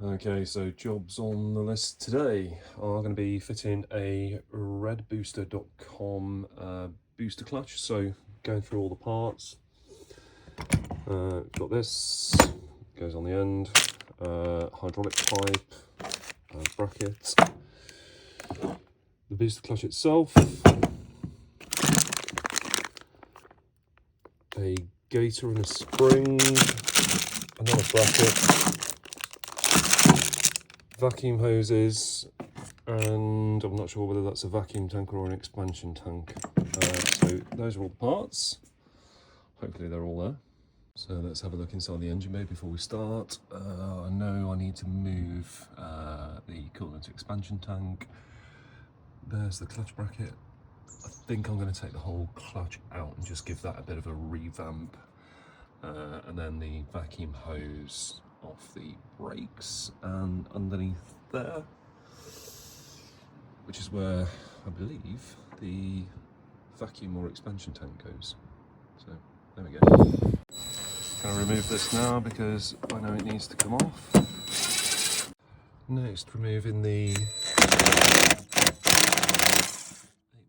Okay, so jobs on the list today are going to be fitting a redbooster.com booster clutch. So going through all the parts, got this, goes on the end, hydraulic pipe, bracket, the booster clutch itself, a gator and a spring, another bracket, vacuum hoses, and I'm not sure whether that's a vacuum tank or an expansion tank. So those are all the parts. Hopefully they're all there. So let's have a look inside the engine bay before we start. I know I need to move the coolant expansion tank. There's the clutch bracket. I think I'm going to take the whole clutch out and just give that a bit of a revamp. And then the vacuum hose off the brakes and underneath there, which is where I believe the vacuum or expansion tank goes. So there we go. Going to remove this now because I know it needs to come off. Next, removing the 8mm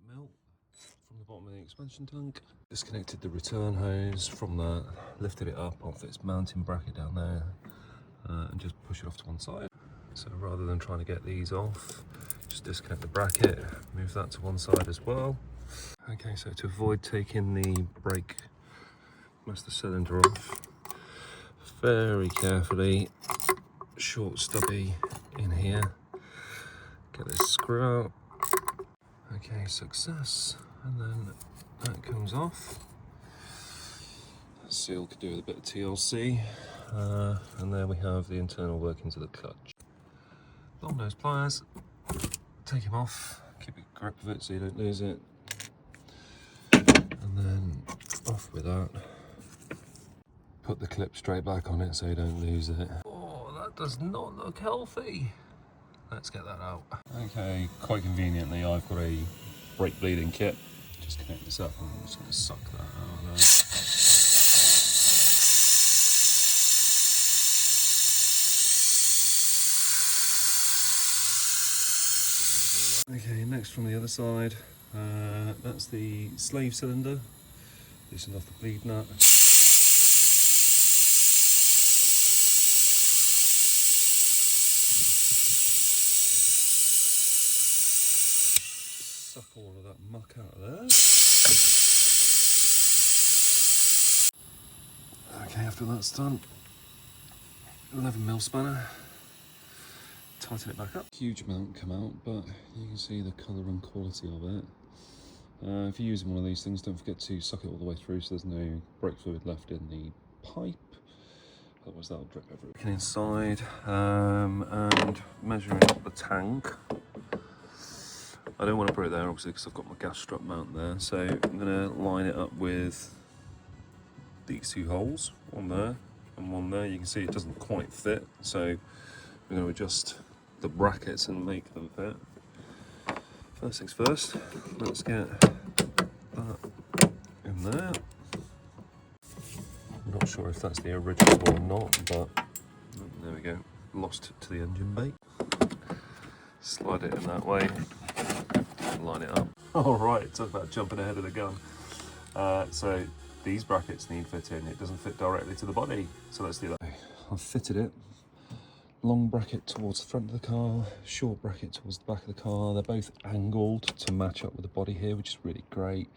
from the bottom of the expansion tank. Disconnected the return hose from that, lifted it up off its mounting bracket down there, and just push it off to one side. So rather than trying to get these off, just disconnect the bracket, move that to one side as well. Okay, so to avoid taking the brake master cylinder off, very carefully, short stubby in here, get this screw out. Okay, success, and then that comes off. That seal could do with a bit of TLC, and there we have the internal workings of the clutch. Long nose pliers, take them off, keep a grip of it so you don't lose it, and then off with that. Put the clip straight back on it so you don't lose it. Oh, that does not look healthy. Let's get that out. Okay, quite conveniently I've got a brake bleeding kit. Just connect this up and I'm just going to suck that out of there. Okay, next from the other side, that's the slave cylinder. Loosen off the bleed nut. Suck all of that muck out of there. Okay, after that's done, 11mm spanner. Tighten it back up. Huge amount come out, but you can see the colour and quality of it. If you're using one of these things, don't forget to suck it all the way through so there's no brake fluid left in the pipe. Otherwise that'll drip everywhere. Looking inside and measuring up the tank. I don't want to put it there obviously because I've got my gas strap mount there, so I'm going to line it up with these two holes, one there and one there. You can see it doesn't quite fit, so I'm going to adjust the brackets and make them fit. First things first, let's get that in there. I'm not sure if that's the original or not, but there we go. Lost it to the engine bay. Slide it in that way, line it up. All right, talk about jumping ahead of the gun. So these brackets need fitting. It doesn't fit directly to the body, so let's do that. I've fitted it. Long bracket towards the front of the car, short bracket towards the back of the car. They're both angled to match up with the body here, which is really great.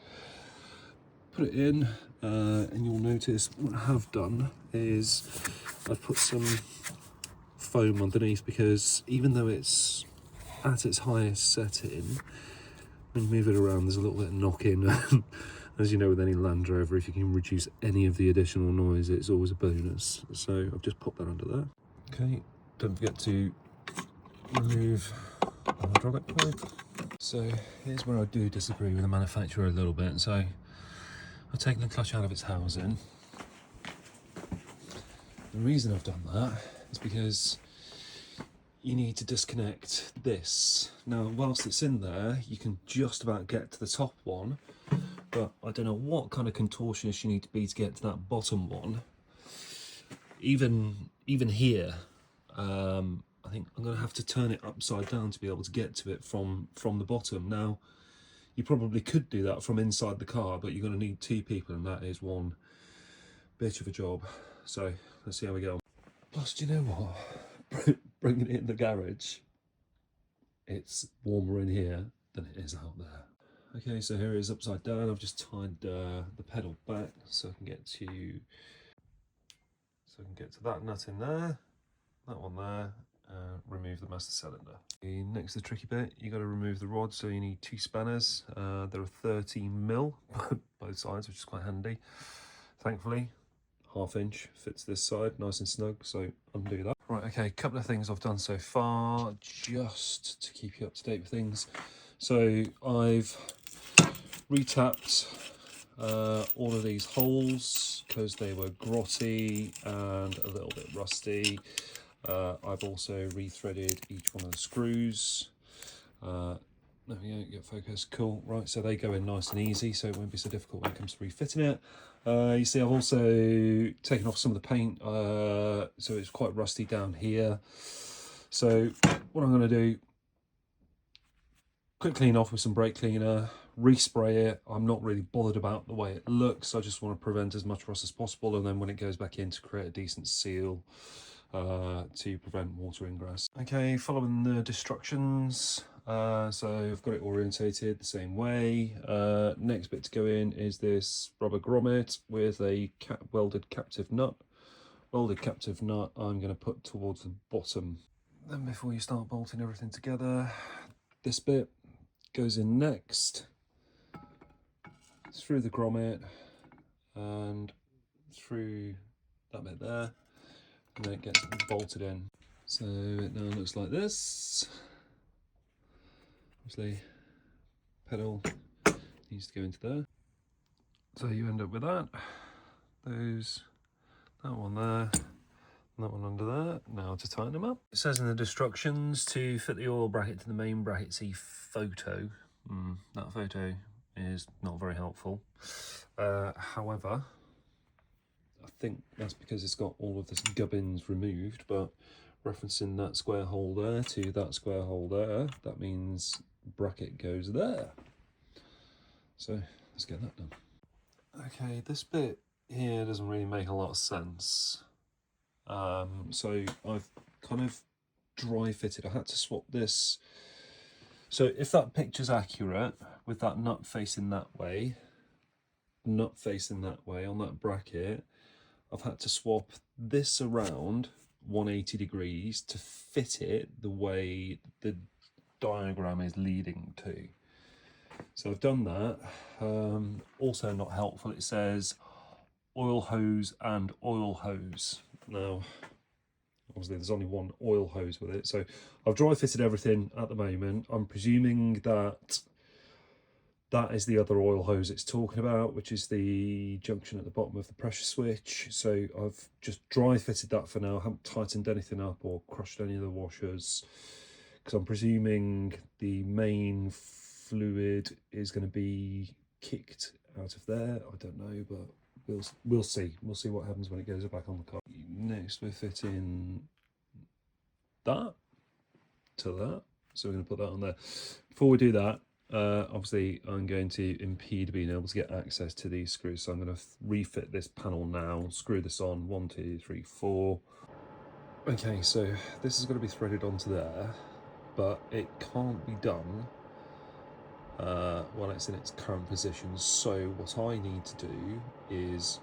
Put it in, and you'll notice what I have done is I've put some foam underneath, because even though it's at its highest setting, when you move it around there's a little bit of knock-in. As you know, with any Land Rover, if you can reduce any of the additional noise, it's always a bonus. So I've just popped that under there. Okay, don't forget to remove the hydraulic pipe. So here's where I do disagree with the manufacturer a little bit. So I've taken the clutch out of its housing. The reason I've done that is because you need to disconnect this. Now, whilst it's in there, you can just about get to the top one, but I don't know what kind of contortionist you need to be to get to that bottom one. Even here, I think I'm going to have to turn it upside down to be able to get to it from the bottom. Now, you probably could do that from inside the car, but you're going to need 2 people, and that is one bit of a job. So let's see how we go. Plus, do you know what? Bringing it in the garage, it's warmer in here than it is out there. Okay, so here it is upside down. I've just tied the pedal back so I can get to that nut in there, that one there. Remove the master cylinder. Next, the tricky bit, you got to remove the rod, so you need 2 spanners. There are 13mm both sides, which is quite handy. Thankfully, 1/2 inch fits this side nice and snug, so undo that. Right, okay, a couple of things I've done so far just to keep you up to date with things. So I've retapped all of these holes because they were grotty and a little bit rusty. I've also rethreaded each one of the screws. There we go, get focus, cool. Right, so they go in nice and easy, so it won't be so difficult when it comes to refitting it. You see I've also taken off some of the paint, so it's quite rusty down here. So what I'm going to do, quick clean off with some brake cleaner, respray it. I'm not really bothered about the way it looks, I just want to prevent as much rust as possible, and then when it goes back in, to create a decent seal to prevent water ingress. Okay, following the instructions. So I've got it orientated the same way. Next bit to go in is this rubber grommet with a welded captive nut. Welded captive nut I'm going to put towards the bottom. Then before you start bolting everything together, this bit goes in next, through the grommet and through that bit there, and then it gets bolted in. So it now looks like this. Obviously, pedal needs to go into there. So you end up with that. That one there, that one under there. Now to tighten them up. It says in the instructions to fit the oil bracket to the main bracket. See photo. That photo is not very helpful. However, I think that's because it's got all of this gubbins removed, but referencing that square hole there to that square hole there, that means bracket goes there. So let's get that done. Okay, this bit here doesn't really make a lot of sense. So I've kind of dry fitted. I had to swap this. So if that picture's accurate, with that nut facing that way on that bracket, I've had to swap this around 180 degrees to fit it the way the diagram is leading to. So I've done that. Also not helpful, it says oil hose and oil hose. Now, obviously there's only one oil hose with it, so I've dry fitted everything at the moment. I'm presuming that is the other oil hose it's talking about, which is the junction at the bottom of the pressure switch. So I've just dry fitted that for now. I haven't tightened anything up or crushed any of the washers, because I'm presuming the main fluid is going to be kicked out of there. I don't know, but we'll see. We'll see what happens when it goes back on the car. Next, we're fitting that to that. So we're going to put that on there. Before we do that, obviously I'm going to impede being able to get access to these screws, so I'm going to refit this panel now, screw this on, 1, 2, 3, 4. Okay, so this is going to be threaded onto there, but it can't be done while it's in its current position. So what I need to do is,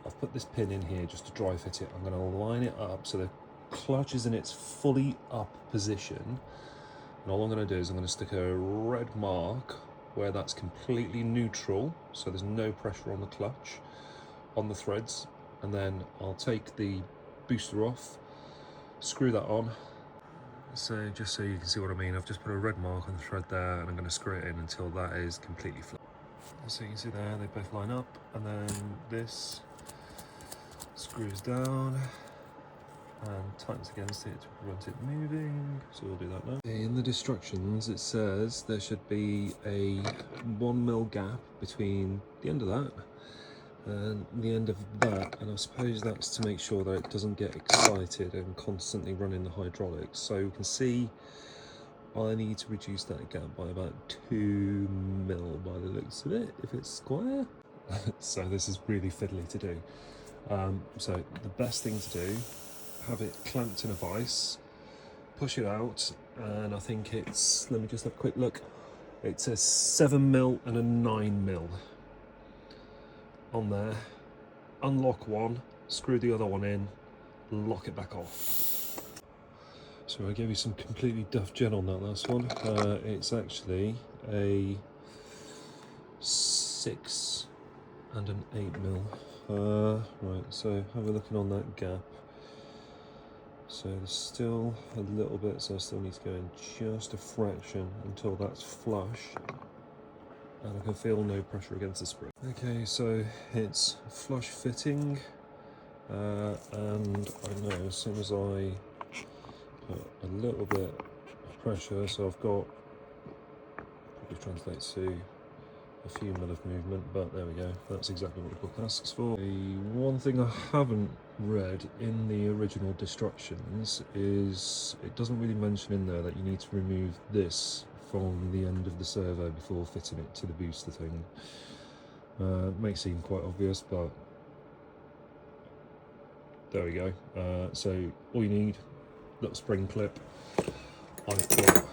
I've put this pin in here just to dry fit it. I'm going to line it up so the clutch is in its fully up position. And all I'm going to do is I'm going to stick a red mark where that's completely neutral, so there's no pressure on the clutch, on the threads, and then I'll take the booster off, screw that on. So just so you can see what I mean, I've just put a red mark on the thread there, and I'm going to screw it in until that is completely flat. So you can see there, they both line up, and then this screws down and tightens against it to prevent it moving. So we'll do that now. In the instructions it says there should be a 1mm gap between the end of that and the end of that, and I suppose that's to make sure that it doesn't get excited and constantly running the hydraulics. So you can see I need to reduce that gap by about 2 mil by the looks of it, if it's square. So this is really fiddly to do. So the best thing to do, have it clamped in a vise, push it out, and I think it's, let me just have a quick look, it's a 7 mil and a 9 mil on there. Unlock one, screw the other one in, lock it back off. So I gave you some completely duff gin on that last one. It's actually a 6 and an 8 mil. Right, so have a look on that gap. So there's still a little bit, so I still need to go in just a fraction until that's flush, and I can feel no pressure against the spring. Okay, so it's flush fitting, and I know as soon as I put a little bit of pressure, so I've got, probably translates to a few mil of movement, but there we go, that's exactly what the book asks for. The one thing I haven't read in the original instructions is it doesn't really mention in there that you need to remove this from the end of the servo before fitting it to the booster thing. It may seem quite obvious, but there we go. So all you need, little spring clip. I've got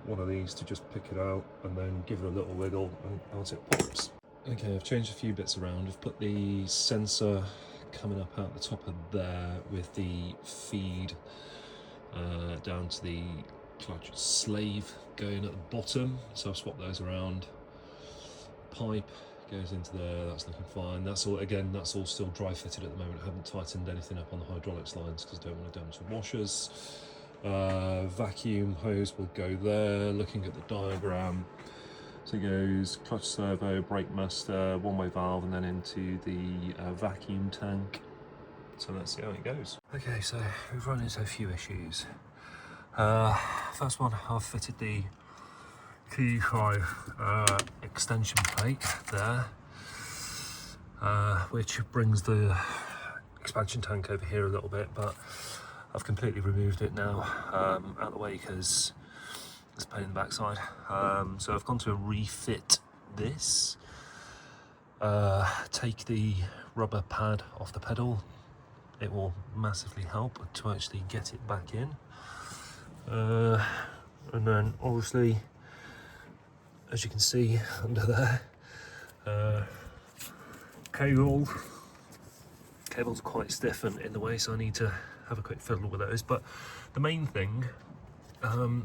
one of these to just pick it out and then give it a little wiggle and out it pops. Okay, I've changed a few bits around. I've put the sensor coming up out the top of there with the feed down to the clutch slave going at the bottom, so I've swapped those around. Pipe goes into there, that's looking fine. That's all, again, that's all still dry fitted at the moment. I haven't tightened anything up on the hydraulics lines because I don't want to damage the washers. Vacuum hose will go there. Looking at the diagram, so it goes clutch servo, brake master, one-way valve, and then into the vacuum tank. So let's see how it goes. Okay, so we've run into a few issues. First one, I've fitted the T5 extension plate there, which brings the expansion tank over here a little bit, but I've completely removed it now out of the way because it's a pain in the backside. So I've gone to refit this, take the rubber pad off the pedal. It will massively help to actually get it back in. And then obviously, as you can see under there, cable's quite stiff and in the way, so I need to have a quick fiddle with those. But the main thing, I'll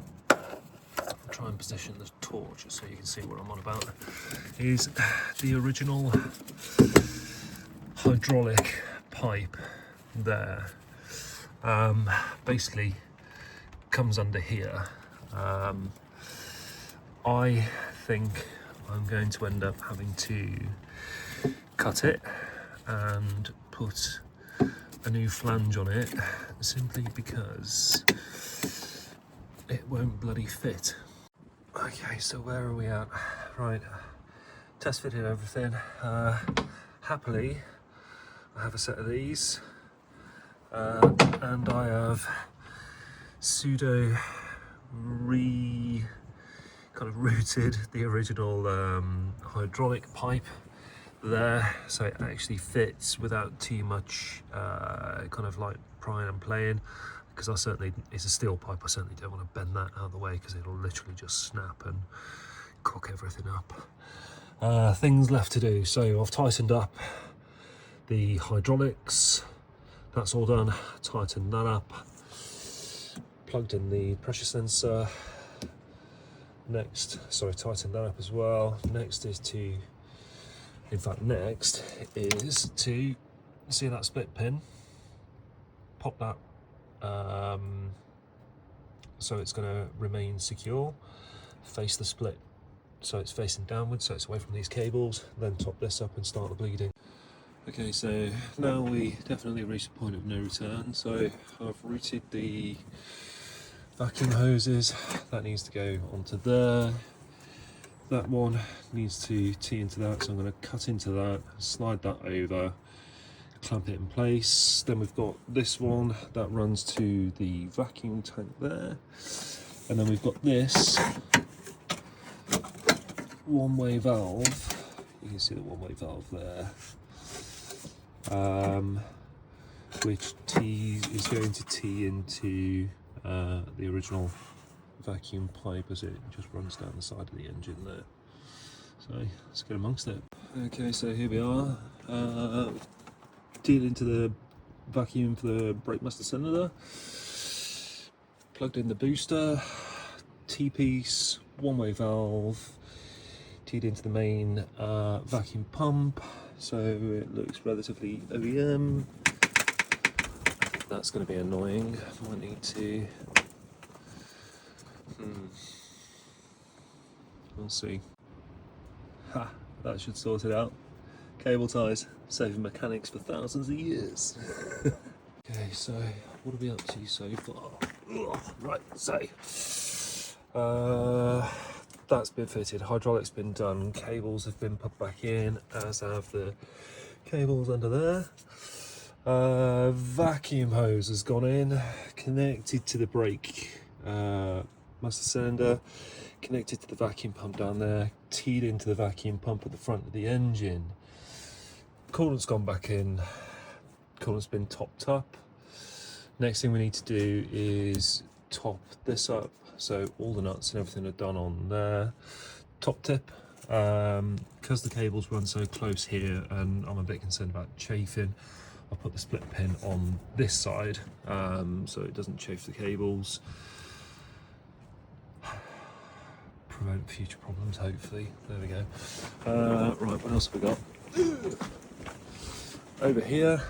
try and position the torch so you can see what I'm on about, is the original hydraulic pipe there. Basically comes under here. I think I'm going to end up having to cut it and put a new flange on it, simply because it won't bloody fit. Okay, so where are we at? Right, test fitted everything. Happily, I have a set of these, and I have pseudo routed the original hydraulic pipe there, so it actually fits without too much kind of like prying and playing, because it's a steel pipe. I certainly don't want to bend that out of the way because it'll literally just snap and cook everything up. Things left to do, so I've tightened up the hydraulics, that's all done. Tightened that up, plugged in the pressure sensor. Tighten that up as well. Next is to see that split pin, pop that so it's going to remain secure, face the split so it's facing downwards, so it's away from these cables, then top this up and start the bleeding. Okay, so now we definitely reached the point of no return. So I've routed the vacuum hoses, that needs to go onto there. that one needs to tee into that, so I'm going to cut into that, slide that over, clamp it in place. Then we've got this one that runs to the vacuum tank there, and then we've got this one-way valve. You can see the one-way valve there, which is going to tee into the original vacuum pipe as it just runs down the side of the engine there. So let's get amongst it. Okay, so here we are. Teed into the vacuum for the brake master cylinder. Plugged in the booster, T-piece, one-way valve. Teed into the main vacuum pump, so it looks relatively OEM. That's going to be annoying. Might need to. We'll see. Ha! That should sort it out. Cable ties, saving mechanics for thousands of years. Okay, so what are we up to so far? Right, so that's been fitted. Hydraulics been done. Cables have been put back in, as have the cables under there. Vacuum hose has gone in, connected to the brake master cylinder, connected to the vacuum pump down there, teed into the vacuum pump at the front of the engine. Coolant's gone back in, coolant's been topped up. Next thing we need to do is top this up, so all the nuts and everything are done on there. Top tip, because the cables run so close here and I'm a bit concerned about chafing, I'll put the split pin on this side so it doesn't chafe the cables. Prevent future problems, hopefully. There we go. Right, what else have we got? Over here,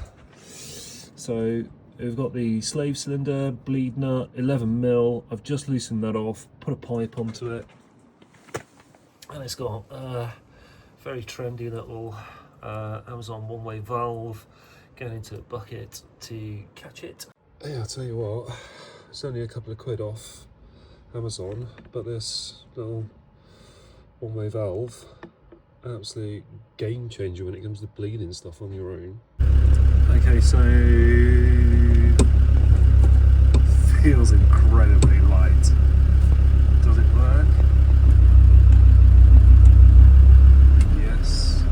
so we've got the slave cylinder, bleed nut, 11mm. I've just loosened that off, put a pipe onto it, and it's got a very trendy little Amazon one-way valve going into a bucket to catch it. Yeah, I'll tell you what, it's only a couple of quid off Amazon, but this little one-way valve, absolute game changer when it comes to bleeding stuff on your own. Okay, so feels incredibly light. Does it work? Yes.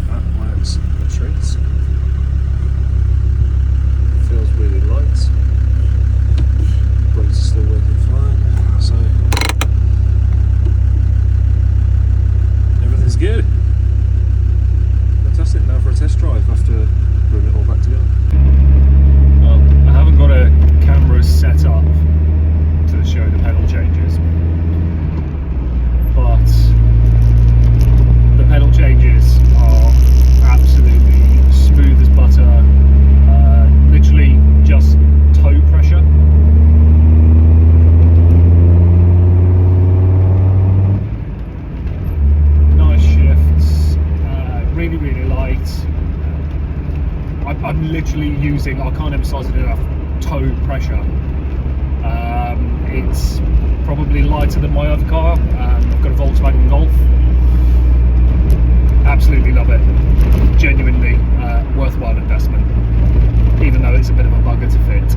That works a treat. Feels really light. Brakes are still working fine, so everything's good. Fantastic. Now for a test drive after putting it all back together. Well, I haven't got a camera set up to show the pedal changes, but the pedal changes are absolutely smooth as butter. Literally just toe pressure. Nice shifts, really, really light. I'm literally using, I can't emphasize it enough, toe pressure. It's probably lighter than my other car. I've got a Volkswagen Golf. Absolutely love it. Genuinely worthwhile investment, even though it's a bit of a bugger to fit.